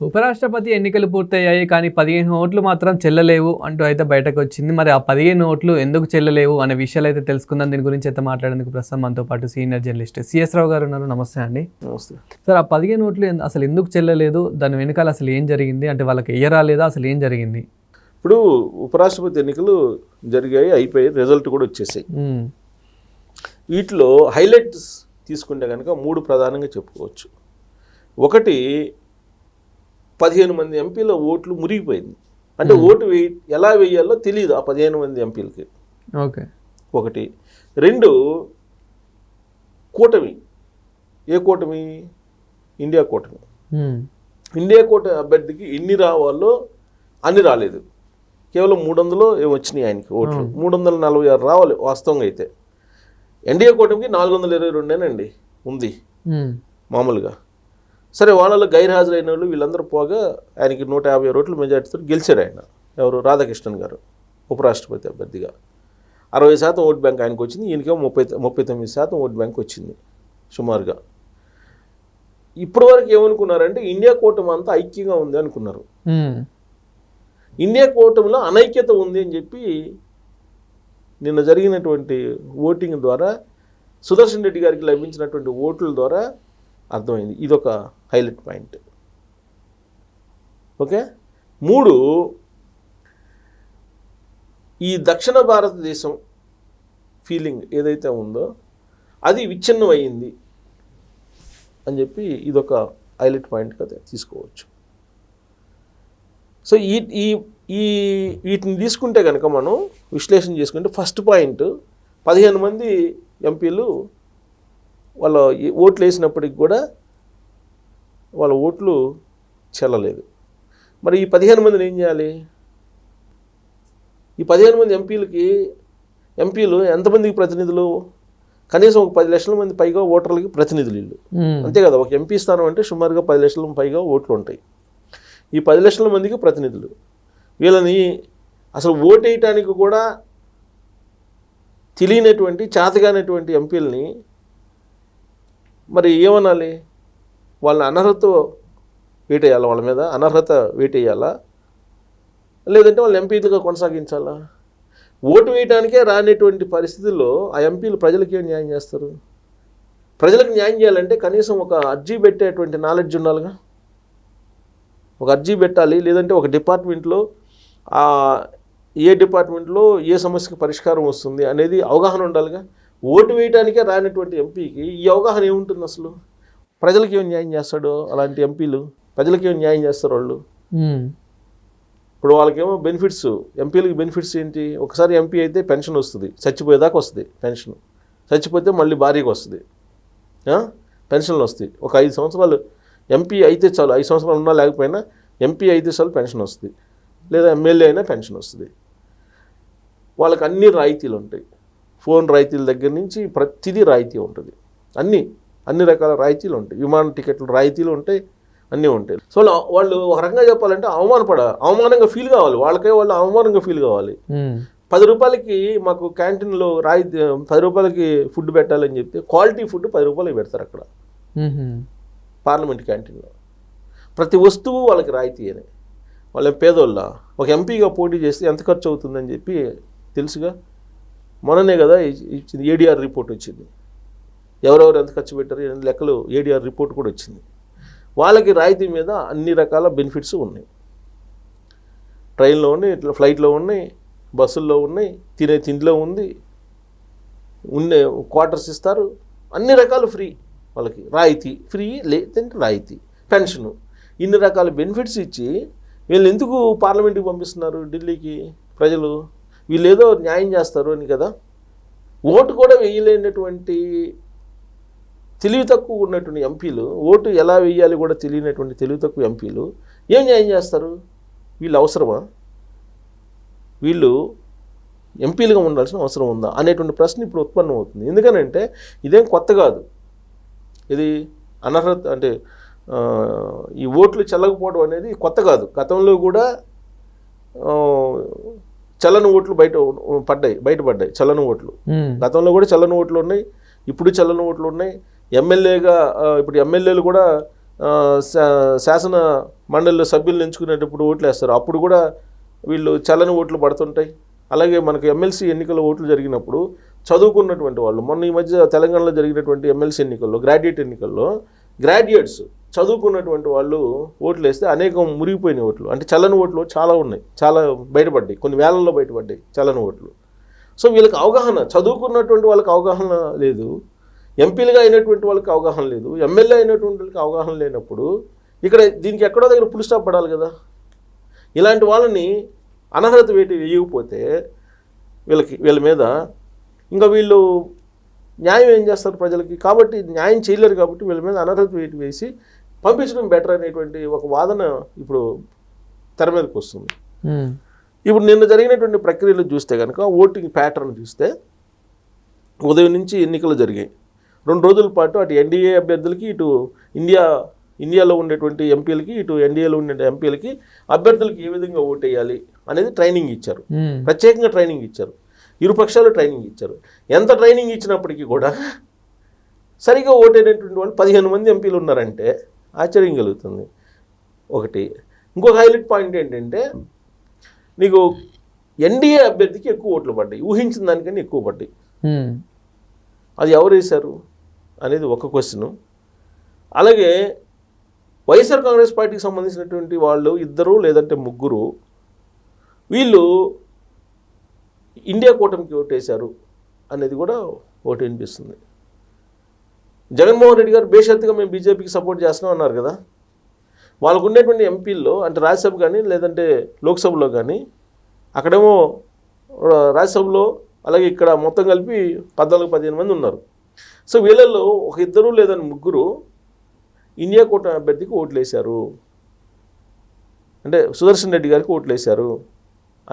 ఉపరాష్ట్రపతి ఎన్నికలు పూర్తయ్యాయి కానీ 15 ఓట్లు మాత్రం చెల్లలేవు అంటూ అయితే బయటకు వచ్చింది. మరి ఆ 15 ఓట్లు ఎందుకు చెల్లలేవు అనే విషయాలు అయితే తెలుసుకుందాం. దీని గురించి అయితే మాట్లాడేందుకు ప్రస్తుతం మనతో పాటు సీనియర్ జర్నలిస్ట్ సిఎస్ రావు గారు ఉన్నారు. నమస్తే అండి. నమస్తే సార్, ఆ 15 ఓట్లు అసలు ఎందుకు చెల్లలేదు? దాని వెనకాల అసలు ఏం జరిగింది? అంటే వాళ్ళకి ఎయ్యరాలేదా? అసలు ఏం జరిగింది? ఇప్పుడు ఉపరాష్ట్రపతి ఎన్నికలు జరిగాయి, అయిపోయి రిజల్ట్ కూడా వచ్చేసాయి. వీటిలో హైలైట్స్ తీసుకుంటే కనుక 3 ప్రధానంగా చెప్పుకోవచ్చు. ఒకటి, 15 మంది ఎంపీల ఓట్లు మురిగిపోయింది. అంటే ఓటు ఎలా వేయాలో తెలియదు ఆ 15 మంది ఎంపీలకి. ఓకే, ఒకటి. 2, కూటమి. ఏ కూటమి? ఇండియా కూటమి. ఇండియా కూటమి అభ్యర్థికి ఎన్ని రావాలో అన్ని రాలేదు. కేవలం 300 వచ్చినాయి ఆయనకి ఓట్లు. 346 రావాలి వాస్తవంగా అయితే. ఎన్డీఏ కూటమికి 422 ఉంది మామూలుగా. సరే, వాళ్ళలో గైర్హాజరైన వాళ్ళు వీళ్ళందరూ పోగా ఆయనకి 150 ఓట్ల మెజార్టీతో గెలిచారు ఆయన. ఎవరు? రాధాకృష్ణన్ గారు ఉపరాష్ట్రపతి అభ్యర్థిగా. 60% ఓట్ బ్యాంక్ ఆయనకు వచ్చింది. ఈయనకేమో 39% ఓట్ బ్యాంక్ వచ్చింది సుమారుగా. ఇప్పటి వరకు ఏమనుకున్నారంటే ఇండియా కూటమి అంతా ఐక్యంగా ఉంది అనుకున్నారు. ఇండియా కూటమిలో అనైక్యత ఉంది అని చెప్పి నిన్న జరిగినటువంటి ఓటింగ్ ద్వారా సుదర్శన్ రెడ్డి గారికి లభించినటువంటి ఓట్ల ద్వారా అర్థమైంది. ఇదొక హైలైట్ పాయింట్. ఓకే. 3, ఈ దక్షిణ భారతదేశం ఫీలింగ్ ఏదైతే ఉందో అది విచ్ఛిన్నం అయ్యింది అని చెప్పి ఇదొక హైలైట్ పాయింట్ కదా తీసుకోవచ్చు. సో వీటిని తీసుకుంటే కనుక మనం విశ్లేషణ చేసుకుంటే ఫస్ట్ పాయింట్, 15 మంది ఎంపీలు వాళ్ళ ఓట్లు వేసినప్పటికి కూడా వాళ్ళ ఓట్లు చెల్లలేదు. మరి ఈ 15 మందిని ఏం చేయాలి? ఈ 15 మంది ఎంపీలు ఎంతమందికి ప్రతినిధులు? కనీసం ఒక 10 లక్షల మంది పైగా ఓటర్లకి ప్రతినిధులు వీళ్ళు. అంతే కదా, ఒక ఎంపీ స్థానం అంటే సుమారుగా 10 లక్షల పైగా ఓట్లు ఉంటాయి. ఈ 10 లక్షల మందికి ప్రతినిధులు. వీళ్ళని అసలు ఓటేయటానికి కూడా తెలియనటువంటి చేతగానటువంటి ఎంపీలని మరి ఏమనాలి? వాళ్ళని అనర్హత వేటేయాలా? వాళ్ళ మీద అనర్హత వేటేయాలా? లేదంటే వాళ్ళని ఎంపీలుగా కొనసాగించాలా? ఓటు వేయడానికే రానటువంటి పరిస్థితుల్లో ఆ ఎంపీలు ప్రజలకి ఏం న్యాయం చేస్తారు? ప్రజలకు న్యాయం చేయాలంటే కనీసం ఒక అర్జీ పెట్టేటువంటి నాలెడ్జ్ ఉండాలిగా. ఒక అర్జీ పెట్టాలి, లేదంటే ఒక డిపార్ట్మెంట్లో ఏ డిపార్ట్మెంట్లో ఏ సమస్యకి పరిష్కారం వస్తుంది అనేది అవగాహన ఉండాలిగా. ఓటు వేయడానికే రానటువంటి ఎంపీకి ఈ అవగాహన ఏముంటుంది అసలు? ప్రజలకి ఏం న్యాయం చేస్తాడు అలాంటి ఎంపీలు? ప్రజలకి ఏం న్యాయం చేస్తారు వాళ్ళు? ఇప్పుడు వాళ్ళకేమో బెనిఫిట్స్, ఎంపీలకి బెనిఫిట్స్ ఏంటి? ఒకసారి ఎంపీ అయితే పెన్షన్ వస్తుంది, చచ్చిపోయేదాకా వస్తుంది పెన్షన్. చచ్చిపోతే మళ్ళీ భార్యకి వస్తుంది, పెన్షన్లు వస్తాయి. ఒక 5 సంవత్సరాలు ఎంపీ అయితే చాలు, 5 సంవత్సరాలు ఉన్నా లేకపోయినా ఎంపీ అయితే చాలు పెన్షన్ వస్తుంది, లేదా ఎమ్మెల్యే అయినా పెన్షన్ వస్తుంది. వాళ్ళకి అన్ని రాయితీలు ఉంటాయి. ఫోన్ రాయితీల దగ్గర నుంచి ప్రతిదీ రాయితీ ఉంటుంది. అన్ని రకాల రాయితీలు ఉంటాయి. విమాన టికెట్లు రాయితీలు ఉంటాయి, అన్నీ ఉంటాయి. సో వాళ్ళు ఒక రకంగా చెప్పాలంటే అవమానంగా ఫీల్ కావాలి. వాళ్ళు అవమానంగా ఫీల్ కావాలి. 10 రూపాయలకి మాకు క్యాంటీన్లో 10 రూపాయలకి ఫుడ్ పెట్టాలని చెప్తే క్వాలిటీ ఫుడ్ 10 రూపాయలకి పెడతారు అక్కడ పార్లమెంట్ క్యాంటీన్లో. ప్రతి వస్తువు వాళ్ళకి రాయితీ అని. వాళ్ళ పేదోళ్ళ ఒక ఎంపీగా పోటీ చేస్తే ఎంత ఖర్చు అవుతుందని చెప్పి తెలుసుగా. మొన్ననే కదా ఇచ్చింది ఏడీఆర్ రిపోర్ట్ వచ్చింది. ఎవరెవరు ఎంత ఖర్చు పెట్టారు లెక్కలు ఏడీఆర్ రిపోర్ట్ కూడా వచ్చింది. వాళ్ళకి రాయితీ మీద అన్ని రకాల బెనిఫిట్స్ ఉన్నాయి. ట్రైన్లో ఉన్నాయి, ఇట్లా ఫ్లైట్లో ఉన్నాయి, బస్సుల్లో ఉన్నాయి, తినే తిండిలో ఉంది, క్వార్టర్స్ ఇస్తారు, అన్ని రకాలు ఫ్రీ. వాళ్ళకి రాయితీ ఫ్రీ, లేదంటే రాయితీ, పెన్షను, ఇన్ని రకాల బెనిఫిట్స్ ఇచ్చి వీళ్ళు ఎందుకు పార్లమెంట్కి పంపిస్తున్నారు ఢిల్లీకి ప్రజలు? వీళ్ళు ఏదో న్యాయం చేస్తారు అని కదా. ఓటు కూడా వేయలేనటువంటి తెలివి తక్కువ ఉన్నటువంటి ఎంపీలు, ఓటు ఎలా వేయాలి కూడా తెలియనటువంటి తెలివి తక్కువ ఎంపీలు ఏం న్యాయం చేస్తారు? వీళ్ళు అవసరమా? వీళ్ళు ఎంపీలుగా ఉండాల్సిన అవసరం ఉందా అనేటువంటి ప్రశ్న ఇప్పుడు ఉత్పన్నం అవుతుంది. ఎందుకనంటే ఇదేం కొత్త కాదు. ఇది అనర్హత అంటే ఈ ఓట్లు చెల్లకపోవడం అనేది కొత్త కాదు. గతంలో కూడా చల్లని ఓట్లు బయటపడ్డాయి చల్లని ఓట్లు. గతంలో కూడా చల్లని ఓట్లు ఉన్నాయి, ఇప్పుడు చల్లని ఓట్లు ఉన్నాయి. ఎమ్మెల్యేగా ఇప్పుడు ఎమ్మెల్యేలు కూడా శాసన మండలిలో సభ్యులను ఎంచుకునేటప్పుడు ఓట్లు వేస్తారు, అప్పుడు కూడా వీళ్ళు చల్లని ఓట్లు పడుతుంటాయి. అలాగే మనకు ఎమ్మెల్సీ ఎన్నికల ఓట్లు జరిగినప్పుడు చదువుకున్నటువంటి వాళ్ళు, మొన్న ఈ మధ్య తెలంగాణలో జరిగినటువంటి ఎమ్మెల్సీ ఎన్నికల్లో గ్రాడ్యుయేట్స్ చదువుకున్నటువంటి వాళ్ళు ఓట్లు వేస్తే అనేకం మురిగిపోయిన ఓట్లు, అంటే చల్లని ఓట్లు చాలా ఉన్నాయి, చాలా బయటపడ్డాయి, కొన్ని వేలల్లో బయటపడ్డాయి చల్లని ఓట్లు. సో వీళ్ళకి అవగాహన, చదువుకున్నటువంటి వాళ్ళకి అవగాహన లేదు, ఎంపీలుగా అయినటువంటి వాళ్ళకి అవగాహన లేదు, ఎమ్మెల్యే అయినటువంటి వాళ్ళకి అవగాహన లేనప్పుడు ఇక్కడ దీనికి ఎక్కడో దగ్గర ఫుల్ స్టాప్ పడాలి కదా. ఇలాంటి వాళ్ళని అనర్హత వేటు వేయకపోతే వీళ్ళ మీద ఇంకా వీళ్ళు న్యాయం ఏం చేస్తారు ప్రజలకి? కాబట్టి న్యాయం చేయలేరు, కాబట్టి వీళ్ళ మీద అనర్హత వేటు వేసి పంపించడం బెటర్ అనేటువంటి ఒక వాదన ఇప్పుడు తెర మీదకి వస్తుంది. ఇప్పుడు నిన్న జరిగినటువంటి ప్రక్రియలు చూస్తే కనుక ఓటింగ్ ప్యాటర్న్ చూస్తే ఉదయం నుంచి ఎన్నికలు జరిగాయి. 2 రోజుల పాటు అటు ఎన్డీఏ అభ్యర్థులకి, ఇటు ఇండియాలో ఉండేటువంటి ఎంపీలకి, ఇటు ఎన్డీఏలో ఉండే ఎంపీలకి, అభ్యర్థులకి ఏ విధంగా ఓటు వేయాలి అనేది ట్రైనింగ్ ఇచ్చారు, ప్రత్యేకంగా ట్రైనింగ్ ఇచ్చారు, ఇరుపక్షాలు ట్రైనింగ్ ఇచ్చారు. ఎంత ట్రైనింగ్ ఇచ్చినప్పటికీ కూడా సరిగా ఓటైనటువంటి వాళ్ళు 15 మంది ఎంపీలు ఉన్నారంటే ఆశ్చర్యం కలుగుతుంది. ఒకటి. ఇంకొక హైలైట్ పాయింట్ ఏంటంటే నీకు ఎన్డీఏ అభ్యర్థికి ఎక్కువ ఓట్లు పడ్డాయి, ఊహించిన దానికన్నా ఎక్కువ పడ్డాయి. అది ఎవరు వేశారు అనేది ఒక క్వశ్చను. అలాగే వైఎస్ఆర్ కాంగ్రెస్ పార్టీకి సంబంధించినటువంటి వాళ్ళు 2 లేదంటే 3 వీళ్ళు ఇండియా కూటమికి ఓటేశారు అనేది కూడా ఓటు వినిపిస్తుంది. జగన్మోహన్ రెడ్డి గారు బేషరతుగా మేము బీజేపీకి సపోర్ట్ చేస్తున్నాం అన్నారు కదా. వాళ్ళకు ఉండేటువంటి ఎంపీల్లో, అంటే రాజ్యసభ కానీ లేదంటే లోక్సభలో కానీ, అక్కడేమో రాజ్యసభలో అలాగే ఇక్కడ మొత్తం కలిపి 14-15 మంది ఉన్నారు. సో వీళ్ళల్లో ఒక 2 లేదా 3 ఇండియా కూటమి అభ్యర్థికి ఓట్లు వేశారు, అంటే సుదర్శన్ రెడ్డి గారికి ఓట్లు వేశారు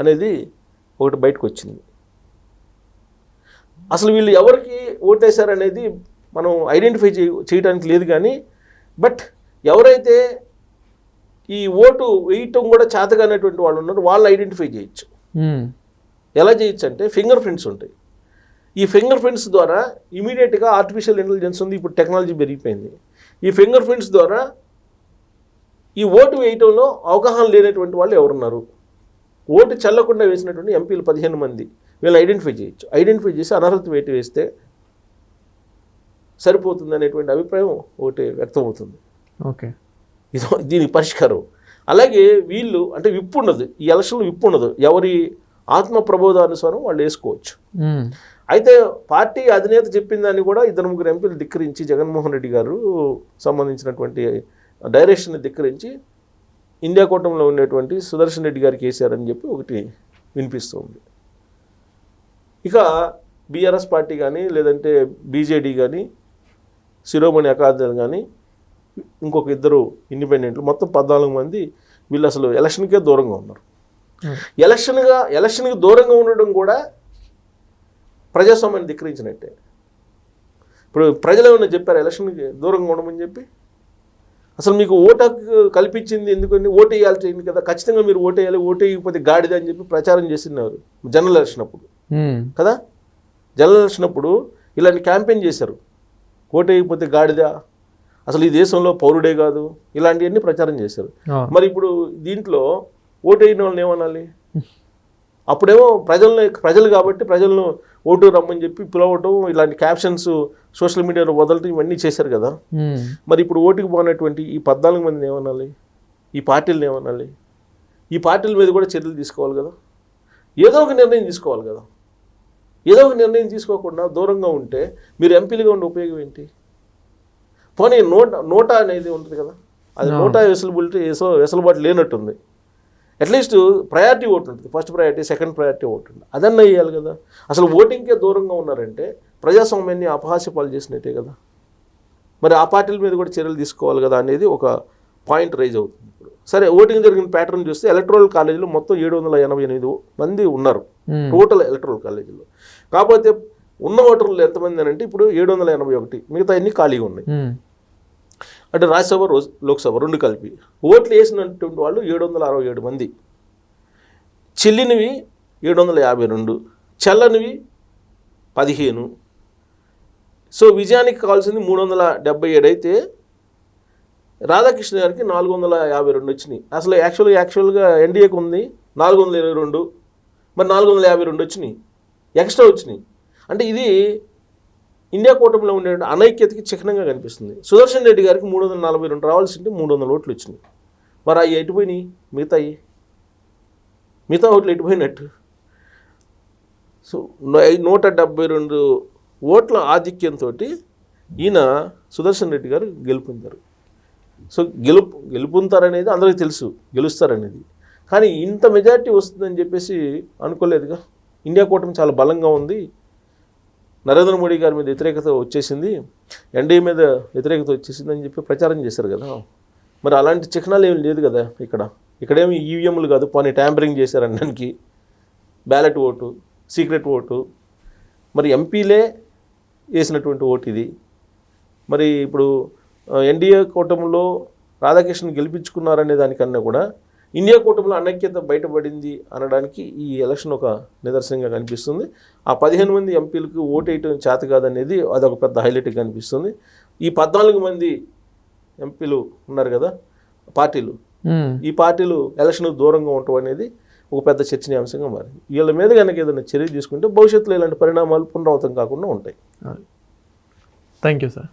అనేది ఒకటి బయటకు వచ్చింది. అసలు వీళ్ళు ఎవరికి ఓటేశారు అనేది మనం ఐడెంటిఫై చేయడానికి లేదు, కానీ బట్ ఎవరైతే ఈ ఓటు వేయటం కూడా చేతగానేటువంటి వాళ్ళు ఉన్నారు వాళ్ళు ఐడెంటిఫై చేయొచ్చు. ఎలా చేయొచ్చు అంటే ఫింగర్ ప్రింట్స్ ఉంటాయి. ఈ ఫింగర్ ప్రింట్స్ ద్వారా ఇమీడియట్గా ఆర్టిఫిషియల్ ఇంటెలిజెన్స్ ఉంది, ఇప్పుడు టెక్నాలజీ పెరిగిపోయింది. ఈ ఫింగర్ ప్రింట్స్ ద్వారా ఈ ఓటు వేయటంలో అవగాహన లేనటువంటి వాళ్ళు ఎవరున్నారు, ఓటు చల్లకుండా వేసినటువంటి ఎంపీలు 15 మంది, వీళ్ళు ఐడెంటిఫై చేయొచ్చు. ఐడెంటిఫై చేసి అనర్హత వేటు వేస్తే సరిపోతుంది అనేటువంటి అభిప్రాయం ఒకటి వ్యక్తమవుతుంది. ఓకే, ఇది దీనికి పరిష్కారం. అలాగే వీళ్ళు అంటే విప్పు ఉండదు, ఈ ఎలక్షన్లో విప్పు ఉండదు, ఎవరి ఆత్మ ప్రబోధానుసారం వాళ్ళు వేసుకోవచ్చు. అయితే పార్టీ అధినేత చెప్పిన దాన్ని కూడా 2-3 ఎంపీలు ధిక్కరించి, జగన్మోహన్ రెడ్డి గారు సంబంధించినటువంటి డైరెక్షన్ ధిక్కరించి ఇండియా కూటమిలో ఉండేటువంటి సుదర్శన్ రెడ్డి గారికి వేశారని చెప్పి ఒకటి వినిపిస్తుంది. ఇక బీఆర్ఎస్ పార్టీ కానీ లేదంటే బీజేడీ కానీ శిరోమణి అకాలీదళ్ కానీ ఇంకొక 2 ఇండిపెండెంట్లు, మొత్తం 14 మంది వీళ్ళు అసలు ఎలక్షన్కే దూరంగా ఉన్నారు. ఎలక్షన్కి దూరంగా ఉండడం కూడా ప్రజాస్వామ్యాన్ని ధిక్కరించినట్టే. ఇప్పుడు ప్రజలు ఏమన్నా చెప్పారు ఎలక్షన్కి దూరంగా ఉండమని చెప్పి? అసలు మీకు ఓటు కల్పించింది ఎందుకని? ఓటు వేయాల్సింది కదా, ఖచ్చితంగా మీరు ఓటు వేయాలి, ఓటు వేయకపోతే గాడిద అని చెప్పి ప్రచారం చేస్తున్నారు జనరల్ ఎలక్షన్ అప్పుడు కదా. జనరల్ ఎలక్షన్ అప్పుడు ఇలాంటి క్యాంపెయిన్ చేశారు, ఓటు వేయకపోతే గాడిద, అసలు ఈ దేశంలో పౌరుడే కాదు, ఇలాంటివన్నీ ప్రచారం చేశారు. మరి ఇప్పుడు దీంట్లో ఓటు వేయని వాళ్ళని ఏమనాలి? అప్పుడేమో ప్రజలు కాబట్టి ప్రజలను ఓటు రమ్మని చెప్పి పిలవటం, ఇలాంటి క్యాప్షన్స్ సోషల్ మీడియాలో వదలటం, ఇవన్నీ చేశారు కదా. మరి ఇప్పుడు ఓటుకు పోయినటువంటి ఈ 14 మందిని ఏమనాలి? ఈ పార్టీలను ఏమనాలి? ఈ పార్టీల మీద కూడా చర్యలు తీసుకోవాలి కదా, ఏదో ఒక నిర్ణయం తీసుకోవాలి కదా. ఏదో ఒక నిర్ణయం తీసుకోకుండా దూరంగా ఉంటే మీరు ఎంపీలుగా ఉండే ఉపయోగం ఏంటి? పోనీ నోటా అనేది ఉంటుంది కదా, అది నోటా వెసులుబాటు లేనట్టుంది. అట్లీస్ట్ ప్రయారిటీ ఓటు ఉంటుంది, first priority, second priority vote ఉంటుంది, అదన్నా వేయాలి కదా. అసలు ఓటింగ్కే దూరంగా ఉన్నారంటే ప్రజాస్వామ్యాన్ని అపహాస్యపాలు చేసినట్టే కదా. మరి ఆ పార్టీల మీద కూడా చర్యలు తీసుకోవాలి కదా అనేది ఒక పాయింట్ రైజ్ అవుతుంది. ఇప్పుడు సరే, ఓటింగ్ జరిగిన ప్యాటర్న్ చూస్తే ఎలక్టరల్ కాలేజీలో మొత్తం 788 మంది ఉన్నారు టోటల్ ఎలక్టరల్ కాలేజీలో. కాకపోతే ఉన్న ఓటర్లు ఎంతమంది అని అంటే ఇప్పుడు 781, మిగతా అన్ని ఖాళీగా ఉన్నాయి. అంటే రాజ్యసభ లోక్సభ 2 కలిపి ఓట్లు వేసినటువంటి వాళ్ళు 767 మంది, చెల్లినవి 752, చెల్లనివి 15. సో విజయానికి కావాల్సింది 377 అయితే రాధాకృష్ణ గారికి 452 వచ్చినాయి. అసలు యాక్చువల్గా ఎన్డీఏకి ఉంది 422, మరి 452 వచ్చినాయి, ఎక్స్ట్రా వచ్చినాయి. అంటే ఇది ఇండియా కూటమిలో ఉండే అనైక్యతకి చిహ్నంగా కనిపిస్తుంది. సుదర్శన్ రెడ్డి గారికి 342 రావాల్సింటే 300 ఓట్లు వచ్చినాయి. మరి అవి ఎటుపోయినాయి? మిగతా ఓట్లు ఎటుపోయినట్టు? సో 172 ఓట్ల ఆధిక్యంతో ఈయన సుదర్శన్ రెడ్డి గారు గెలుపొందారు. సో గెలుపొందుతారనేది అందరికీ తెలుసు, గెలుస్తారనేది. కానీ ఇంత మెజారిటీ వస్తుందని చెప్పేసి అనుకోలేదుగా. ఇండియా కూటమి చాలా బలంగా ఉంది, నరేంద్ర మోడీ గారి మీద వ్యతిరేకత వచ్చేసింది, ఎన్డీఏ మీద వ్యతిరేకత వచ్చేసింది అని చెప్పి ప్రచారం చేశారు కదా. మరి అలాంటి చిహ్నాలు ఏమి లేదు కదా. ఇక్కడేమి ఈవీఎంలు కాదు, పోనీ ట్యాంపరింగ్ చేశారనడానికి, బ్యాలెట్ ఓటు, సీక్రెట్ ఓటు, మరి ఎంపీలే వేసినటువంటి ఓటు ఇది. మరి ఇప్పుడు ఎన్డీఏ కూటమిలో రాధాకృష్ణ గెలిపించుకున్నారనే దానికన్నా కూడా ఇండియా కూటమిలో అనైక్యత బయటపడింది అనడానికి ఈ ఎలక్షన్ ఒక నిదర్శనంగా కనిపిస్తుంది. ఆ 15 మంది ఎంపీలకు ఓటు వేయటం చేత కాదనేది అదొక పెద్ద హైలైట్గా కనిపిస్తుంది. ఈ 14 మంది ఎంపీలు ఉన్నారు కదా పార్టీలు, ఈ పార్టీలు ఎలక్షన్ దూరంగా ఉండటం అనేది ఒక పెద్ద చర్చనీయాంశంగా మారింది. వీళ్ళ మీద కనుక ఏదైనా చర్య తీసుకుంటే భవిష్యత్తులో ఇలాంటి పరిణామాలు పునరావృతం కాకుండా ఉంటాయి. Thank you sir.